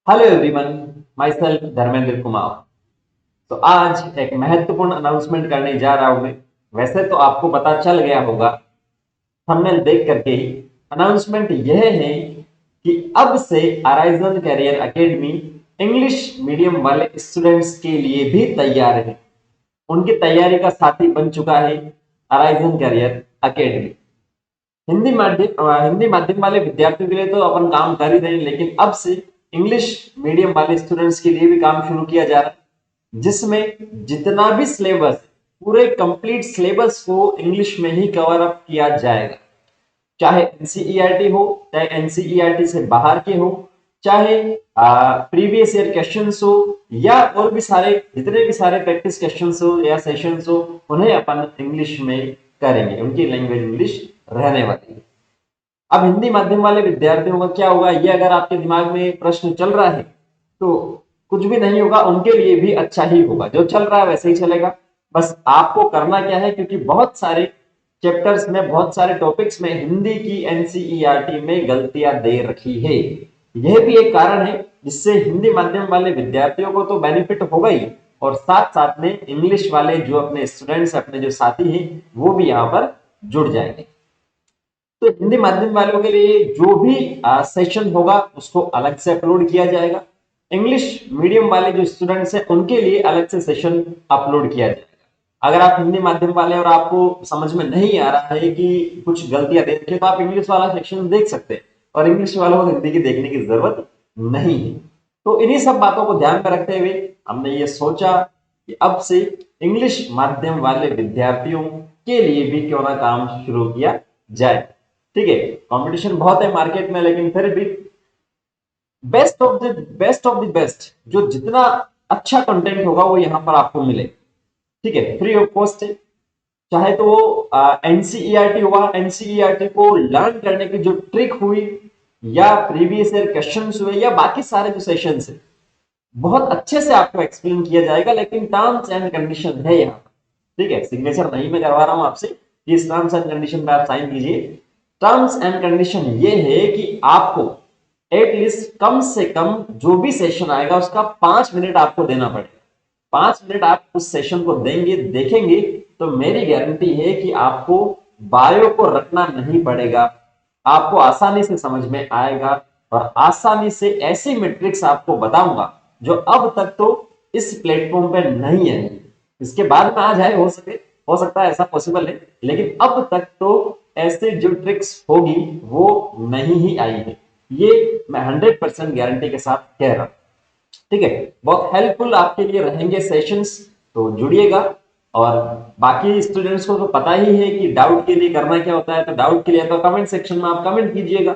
Hello everyone, my self Dharmendra Kumar. तो आज एक महत्वपूर्ण अनाउंसमेंट करने जा रहा हूं मैं। वैसे तो आपको पता चल गया होगा थंबनेल देख करके ही। अनाउंसमेंट यह है कि अब से Arisen career academy English medium वाले स्टूडेंट्स के लिए भी तैयार है। उनकी तैयारी का साथी बन चुका है अराइजन कैरियर एकेडमी। हिंदी माध्यम वाले विद्यार्थियों के लिए तो अपन काम कर ही रहे हैं, लेकिन अब से इंग्लिश मीडियम वाले स्टूडेंट्स के लिए भी काम शुरू किया जा रहा है, जिसमें जितना भी सिलेबस, पूरे कंप्लीट सिलेबस को इंग्लिश में ही कवर अप किया जाएगा। चाहे एनसीईआरटी हो, चाहे एनसीईआरटी से बाहर के हो, चाहे प्रीवियस ईयर क्वेश्चंस हो, या और भी सारे जितने भी सारे प्रैक्टिस क्वेश्चंस हो या सेशंस हो, उन्हें अपन इंग्लिश में करेंगे। उनकी लैंग्वेज इंग्लिश रहने वाली है। अब हिंदी माध्यम वाले विद्यार्थियों का क्या होगा, ये अगर आपके दिमाग में प्रश्न चल रहा है तो कुछ भी नहीं होगा, उनके लिए भी अच्छा ही होगा। जो चल रहा है वैसे ही चलेगा। बस आपको करना क्या है, क्योंकि बहुत सारे चैप्टर्स में, बहुत सारे टॉपिक्स में हिंदी की एनसीईआरटी में गलतियां दे रखी है। यह भी एक कारण है जिससे हिंदी माध्यम वाले विद्यार्थियों को तो बेनिफिट होगा ही, और साथ साथ में इंग्लिश वाले जो अपने स्टूडेंट्स, अपने जो साथी हैं, वो भी यहाँ पर जुड़ जाएंगे। तो हिंदी माध्यम वालों के लिए जो भी सेशन होगा उसको अलग से अपलोड किया जाएगा। इंग्लिश मीडियम वाले जो स्टूडेंट्स हैं उनके लिए अलग से सेशन अपलोड किया जाएगा। अगर आप हिंदी माध्यम वाले और आपको समझ में नहीं आ रहा है कि कुछ गलतियां दे रखी है, तो आप इंग्लिश वाला सेक्शन देख सकते हैं, और इंग्लिश वालों को हिंदी की देखने की जरूरत नहीं है। तो इन्हीं सब बातों को ध्यान में रखते हुए हमने ये सोचा कि अब से इंग्लिश माध्यम वाले विद्यार्थियों के लिए भी क्यों ना काम शुरू किया जाए। ठीक है, कंपटीशन बहुत है मार्केट में, लेकिन फिर भी बेस्ट ऑफ द बेस्ट जो जितना अच्छा कंटेंट होगा वो यहां पर आपको मिले। ठीक है, फ्री ऑफ कॉस्ट है। चाहे तो वो एनसीईआरटी हुआ, एनसीईआरटी को लर्न करने की जो ट्रिक हुई, या प्रीवियस ईयर क्वेश्चंस हुए, या बाकी सारे जो सेशंस है, बहुत अच्छे से आपको एक्सप्लेन किया जाएगा। लेकिन टर्म्स एंड कंडीशन है यहाँ पर। ठीक है, सिग्नेचर नहीं मैं करवा रहा हूं आपसे, इस टर्म्स एंड कंडीशन पे आप साइन कीजिए। टर्म्स एंड कंडीशन ये है कि आपको एटलीस्ट कम से कम जो भी सेशन आएगा उसका 5 मिनट आपको देना पड़ेगा। 5 मिनट आप उस सेशन को देंगे, देखेंगे, तो मेरी गारंटी है कि आपको बायो को रखना नहीं पड़ेगा। आपको आसानी से समझ में आएगा, और आसानी से ऐसी मैट्रिक्स आपको बताऊंगा जो अब तक तो इस प्लेटफॉर्म पे नहीं है। इसके बाद में आ जाए, हो सकता है ऐसा पॉसिबल है, लेकिन अब तक तो ऐसे जो ट्रिक्स होगी वो नहीं ही आई है। ये मैं 100% गारंटी के साथ कह रहा हूं। ठीक है, बहुत हेल्पफुल आपके लिए रहेंगे सेशंस, तो जुड़िएगा। और बाकी स्टूडेंट्स को तो पता ही है कि डाउट के लिए करना क्या होता है, तो डाउट के लिए तो कमेंट सेक्शन में आप कमेंट कीजिएगा,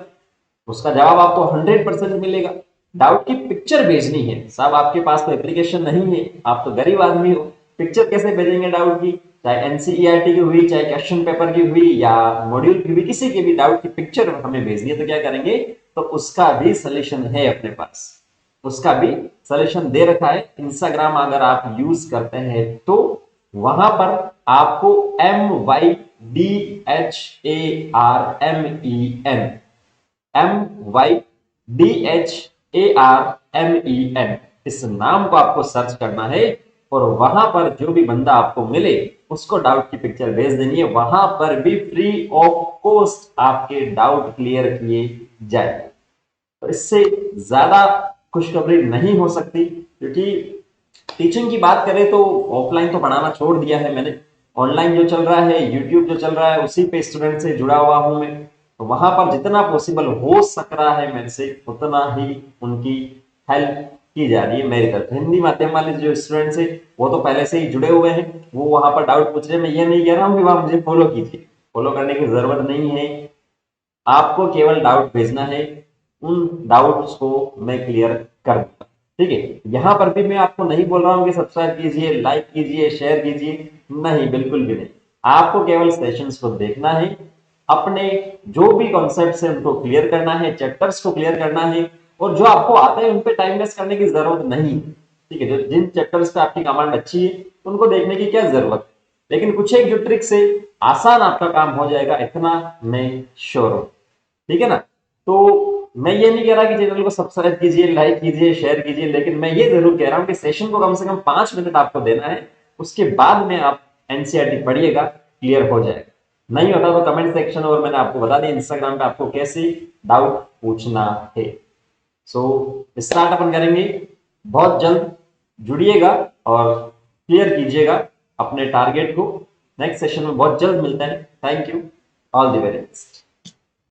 उसका जवाब आपको 100% मिलेगा। डाउट की पिक्चर भेजनी है साहब, आपके पास तो एप्लीकेशन नहीं है, आप तो गरीब आदमी हो, पिक्चर कैसे भेजेंगे डाउट की? चाहे एनसीईआरटी की हुई, चाहे क्वेश्चन पेपर की हुई, या मॉड्यूल की हुई, किसी के भी डाउट की पिक्चर हमें भेजनी है, तो क्या करेंगे, तो उसका भी सोल्यूशन है अपने पास, उसका भी सोल्यूशन दे रखा है। इंस्टाग्राम अगर आप यूज करते हैं तो वहां पर आपको MYDHARMEN, MYDHARMEN, इस नाम को आपको सर्च करना है, और वहां पर जो भी बंदा आपको मिले उसको डाउट की पिक्चर भेज देनी है। वहां पर भी फ्री ऑफ कॉस्ट आपके डाउट क्लियर किए जाएंगे। तो इससे ज्यादा खुशखबरी नहीं हो सकती, क्योंकि टीचिंग की बात करें तो ऑफलाइन तो पढ़ाना छोड़ दिया है मैंने। ऑनलाइन जो चल रहा है, यूट्यूब जो चल रहा है, उसी पे स्टूडेंट से जुड़ा हुआ हूं मैं। तो वहां पर जितना पॉसिबल हो सक रहा है मेरे से, उतना ही उनकी हेल्प की जा रही है मेरी तरफ। हिंदी माध्यम वाले जो स्टूडेंट्स है वो तो पहले से ही जुड़े हुए हैं, वो वहां पर डाउट पूछ रहे हैं। मैं ये नहीं कह रहा हूँ कि वहां मुझे फॉलो कीजिए, फॉलो करने की जरूरत नहीं है। आपको केवल डाउट भेजना है, उन डाउट्स को मैं क्लियर कर दूंगा। ठीक है, यहां पर भी मैं आपको नहीं बोल रहा हूं कि सब्सक्राइब कीजिए, लाइक कीजिए, शेयर कीजिए, नहीं, बिल्कुल भी नहीं। आपको केवल सेशंस को देखना है, अपने जो भी कॉन्सेप्ट्स है उनको क्लियर करना है, चैप्टर्स को क्लियर करना है, और जो आपको आता है उन पे टाइम वेस्ट करने की जरूरत नहीं। ठीक है, जो जिन चैप्टर्स पे आपकी कमांड अच्छी है उनको देखने की क्या जरूरत है, लेकिन कुछ एक जो ट्रिक्स है, आसान आपका काम हो जाएगा, इतना मैं श्योर हूं। ठीक है ना? तो मैं ये नहीं कह रहा कि चैनल को सब्सक्राइब कीजिए, लाइक कीजिए, शेयर कीजिए, लेकिन मैं ये जरूर कह रहा हूं कि सेशन को कम से कम 5 मिनट आपको देना है, उसके बाद में आप एनसीईआरटी पढ़िएगा, क्लियर हो जाएगा। नहीं होता तो कमेंट सेक्शन, और मैंने आपको बता दिया इंस्टाग्राम पे आपको कैसे डाउट पूछना है। सो स्टार्ट अपन करेंगे बहुत जल्द, जुड़िएगा और क्लियर कीजिएगा अपने टारगेट को। नेक्स्ट सेशन में बहुत जल्द मिलते हैं। Thank you, all the very best.